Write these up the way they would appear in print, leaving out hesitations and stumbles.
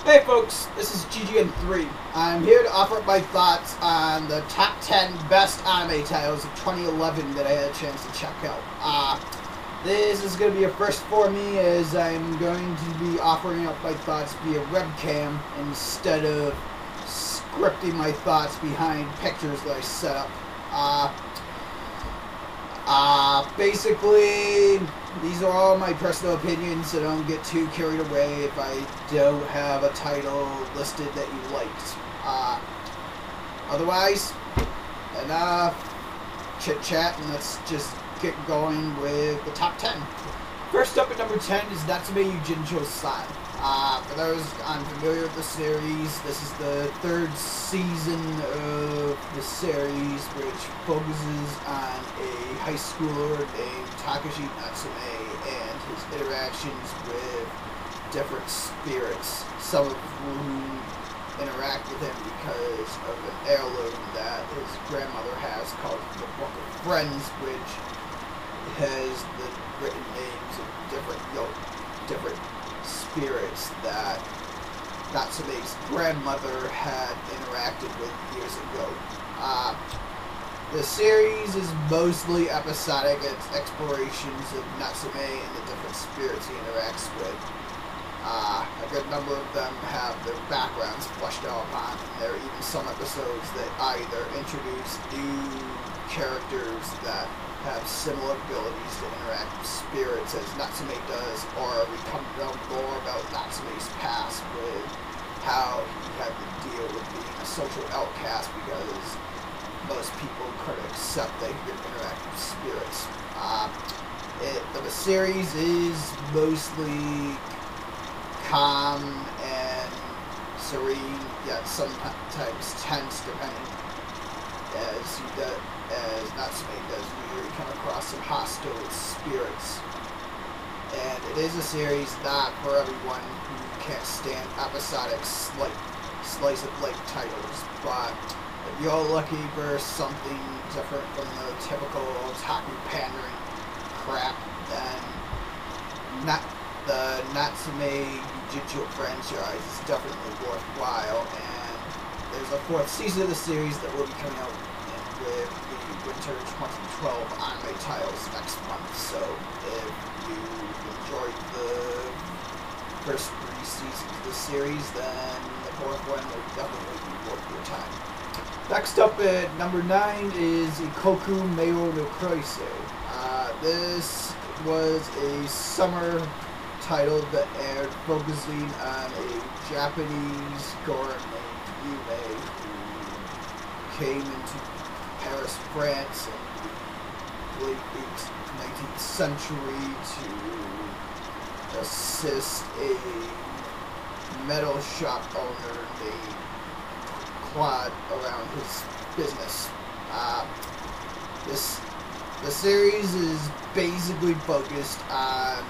Hey folks, this is GGN3. I'm here to offer up my thoughts on the top 10 best anime titles of 2011 that I had a chance to check out. This is going to be a first for me, as I'm going to be offering up my thoughts via webcam instead of scripting my thoughts behind pictures that I set up. Basically, these are all my personal opinions, so don't get too carried away if I don't have a title listed that you liked. Otherwise, enough chit-chat, and let's just get going with the top 10. First up at number 10 is Natsume Yujincho-san. For those unfamiliar with the series, this is the third season of the series, which focuses on a high schooler named Takashi Natsume and his interactions with different spirits, some of whom interact with him because of an heirloom that his grandmother has called the Book of Friends, which has the written names of different spirits that Natsume's grandmother had interacted with years ago. The series is mostly episodic. It's explorations of Natsume and the different spirits he interacts with. A good number of them have their backgrounds fleshed out upon, and there are even some episodes that either introduce new characters that have similar abilities to interact with spirits as Natsume does, or we come to know more about Natsume's past with how he had to deal with being a social outcast because most people couldn't accept that he could interact with spirits. The series is mostly calm and serene, yet sometimes tense, depending as Natsume does usually come across some hostile spirits. And it is a series not for everyone who can't stand episodic slice of life titles, but if you're looking for something different from the typical otaku pandering crap, then the Natsume Yujincho franchise is definitely worthwhile, and there's a fourth season of the series that will be coming out with the winter 2012 anime titles next month. So if you enjoyed the first 3 seasons of the series, then the fourth one will definitely be worth your time. Next up at number 9 is Ikoku Meo no Kroise. This was a summer title that aired focusing on a Japanese girl named Yume who came into Paris, France in the late 19th century to assist a metal shop owner named Claude around his business. The series is basically focused on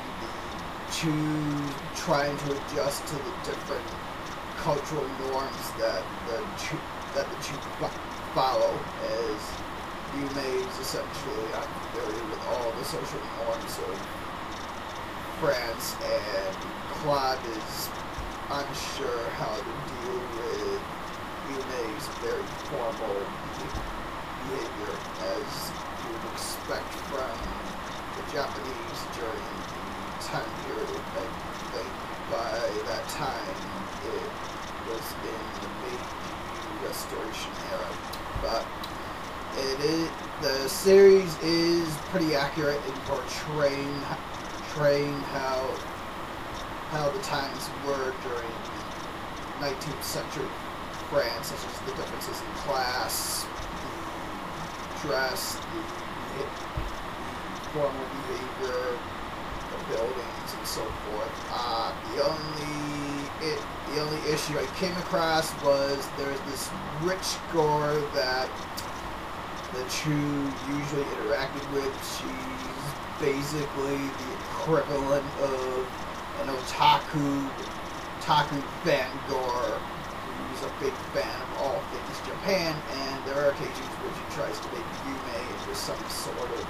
trying to adjust to the different cultural norms that the two follow, as Yume is essentially unfamiliar with all the social norms of France, and Claude is unsure how to deal with Yume's very formal behavior, as you would expect from the Japanese during the time period. I think by that time it was in the Meiji Restoration era. But the series is pretty accurate in portraying how the times were during 19th century France, such as the differences in class, the dress, the formal behavior, the buildings, and so forth. The only issue I came across was there's this rich girl that the two usually interacted with. She's basically the equivalent of an otaku fangor who's a big fan of all things Japan, and there are occasions where she tries to make Yume into some sort of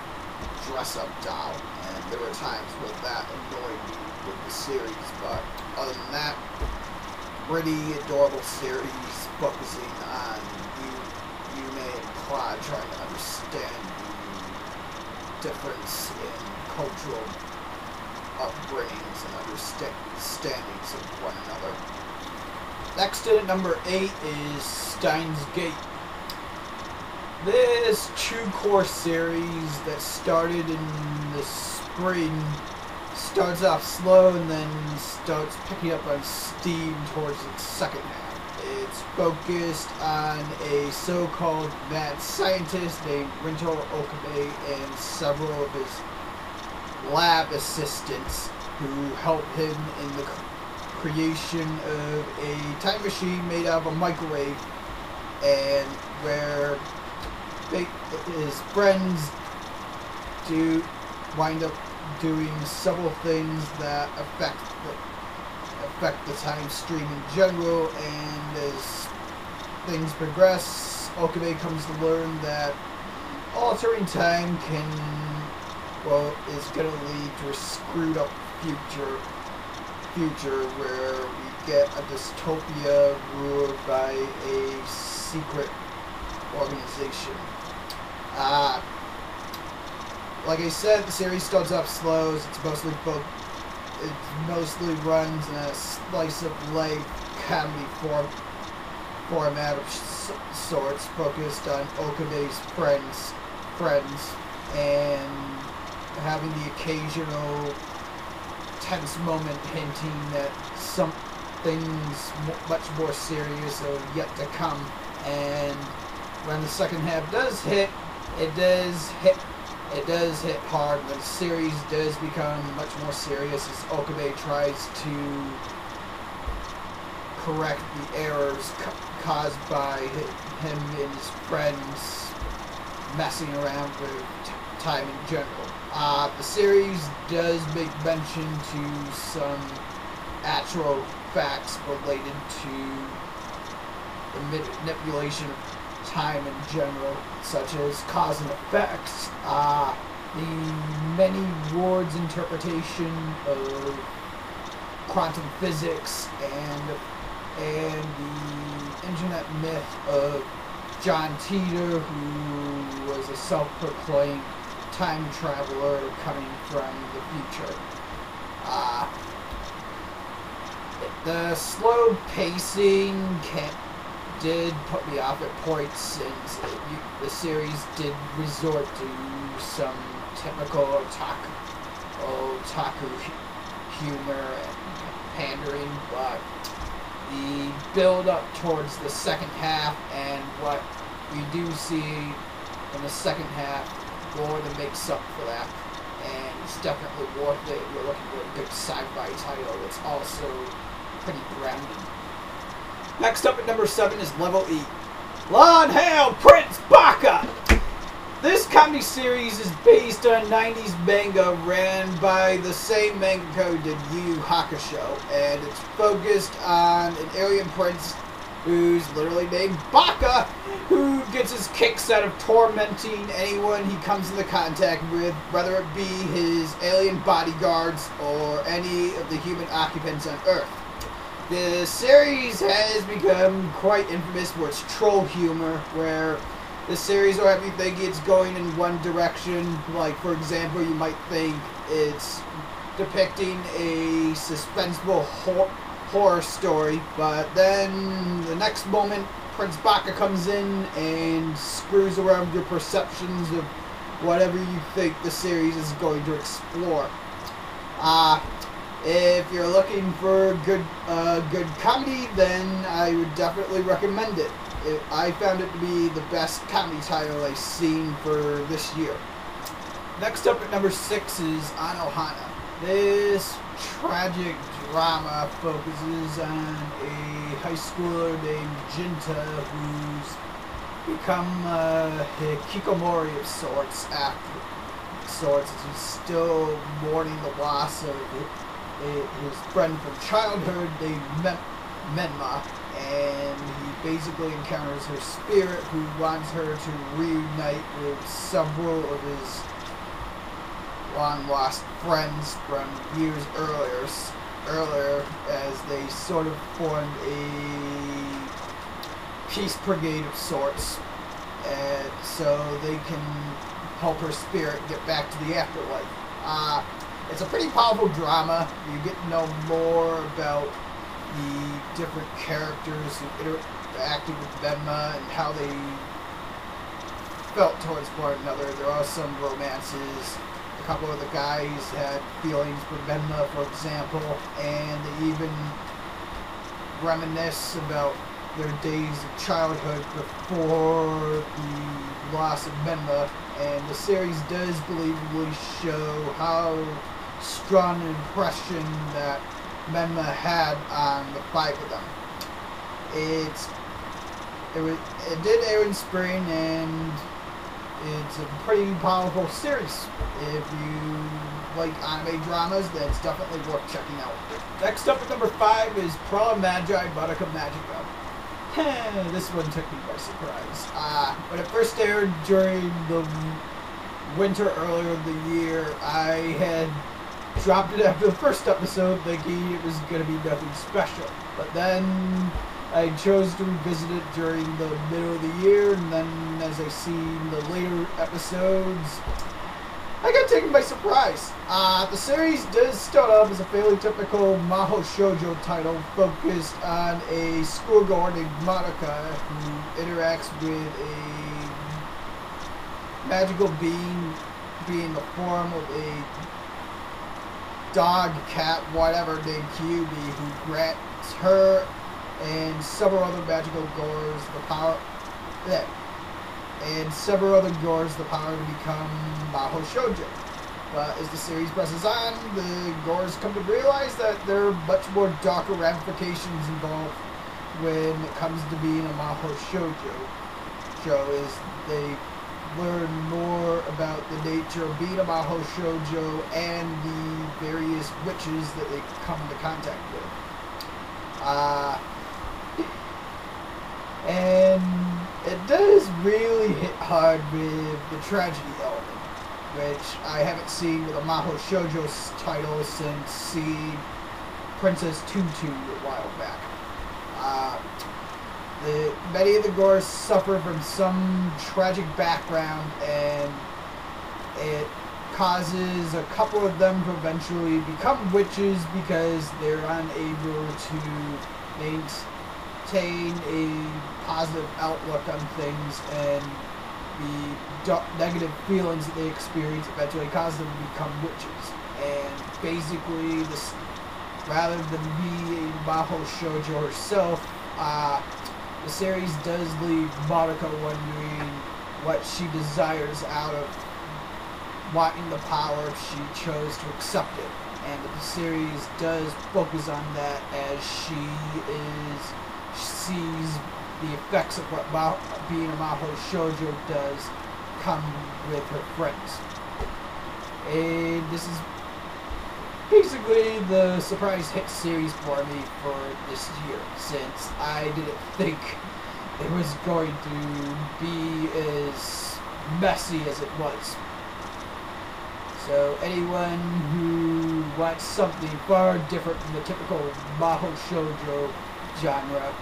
dress-up doll, and there were times where that annoyed me with the series, but other than that, pretty adorable series focusing on Yume and Claude trying to understand the difference in cultural upbringings and understandings of one another. Next at number 8 is Steins Gate. This two-core series that started in the spring starts off slow and then starts picking up on steam towards its second half. It's focused on a so-called mad scientist named Rinto Okabe and several of his lab assistants who help him in the creation of a time machine made out of a microwave, and where his friends wind up doing several things that affect the time stream in general. And as things progress, Okabe comes to learn that altering time is going to lead to a screwed up future where we get a dystopia ruled by a secret organization. Like I said, the series starts off slow. It mostly runs in a slice of life comedy format of sorts, focused on Okabe's friends and having the occasional tense moment hinting that something's much more serious are yet to come. And when the second half does hit, it does hit hard. The series does become much more serious as Okabe tries to correct the errors caused by him and his friends messing around with time in general. The series does make mention to some actual facts related to the manipulation of time in general, such as cause and effects, the many words interpretation of quantum physics, and the internet myth of John Titor, who was a self-proclaimed time traveler coming from the future. The slow pacing did put me off at points, since the series did resort to some typical otaku humor and pandering, but the build-up towards the second half and what we do see in the second half more than makes up for that, and it's definitely worth it. We're looking for a good sci-fi title. It's also pretty grounded. Next up at number 7 is Level E. Long Hail Prince Baka! This comedy series is based on 90s manga ran by the same mangaka who did Yu Yu Hakusho, and it's focused on an alien prince who's literally named Baka, who gets his kicks out of tormenting anyone he comes into contact with, whether it be his alien bodyguards or any of the human occupants on Earth. The series has become quite infamous for its troll humor, where the series will have you think it's going in one direction. Like, for example, you might think it's depicting a suspenseful horror story, but then the next moment Prince Baka comes in and screws around your perceptions of whatever you think the series is going to explore. If you're looking for good comedy, then I would definitely recommend it. I found it to be the best comedy title I've seen for this year. Next up at number 6 is Anohana. This tragic drama focuses on a high schooler named Jinta who's become a hikikomori of sorts as he's still mourning the loss of his friend from childhood named Menma, and he basically encounters her spirit, who wants her to reunite with several of his long-lost friends from years earlier, as they sort of formed a peace brigade of sorts, and so they can help her spirit get back to the afterlife. It's a pretty powerful drama. You get to know more about the different characters who interacted with Venma and how they felt towards one another. There are some romances. A couple of the guys had feelings for Venma, for example, and they even reminisce about their days of childhood before the loss of Venma, and the series does believably show how strong an impression that Venma had on the five of them. It did air in spring, and it's a pretty powerful series. If you like anime dramas, then it's definitely worth checking out. Next up at number 5 is Prala Magi Madoka Magica. This one took me by surprise. When it first aired during the winter earlier in the year, I had dropped it after the first episode thinking it was going to be nothing special. But then I chose to revisit it during the middle of the year, and then as I seen the later episodes, I got taken by surprise. The series does start off as a fairly typical Mahou Shoujo title focused on a schoolgirl named Madoka who interacts with a magical being in the form of a dog, cat, whatever, named Kyubi, who grants her and several other magical gores the power to become Mahou Shoujo. But as the series presses on, the gores come to realize that there are much more darker ramifications involved when it comes to being a Mahou Shoujo. As they learn more about the nature of being a Mahou Shoujo and the various witches that they come into contact with. And it does really hit hard with the tragedy element, which I haven't seen with a Mahou Shoujo title since seeing Princess Tutu a while back. Many of the gores suffer from some tragic background, and it causes a couple of them to eventually become witches because they're unable to maintain a positive outlook on things, and the negative feelings that they experience eventually cause them to become witches. And basically, this, rather than be a Mahou Shoujo herself, the series does leave Madoka wondering what she desires out of wanting the power if she chose to accept it. And the series does focus on that as she sees the effects of what being a Mahou Shoujo does come with her friends. And this is basically the surprise hit series for me for this year, since I didn't think it was going to be as messy as it was. So anyone who wants something far different from the typical Mahou Shoujo genre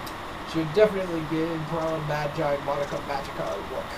should definitely give Prala Magi Madoka Magica a look.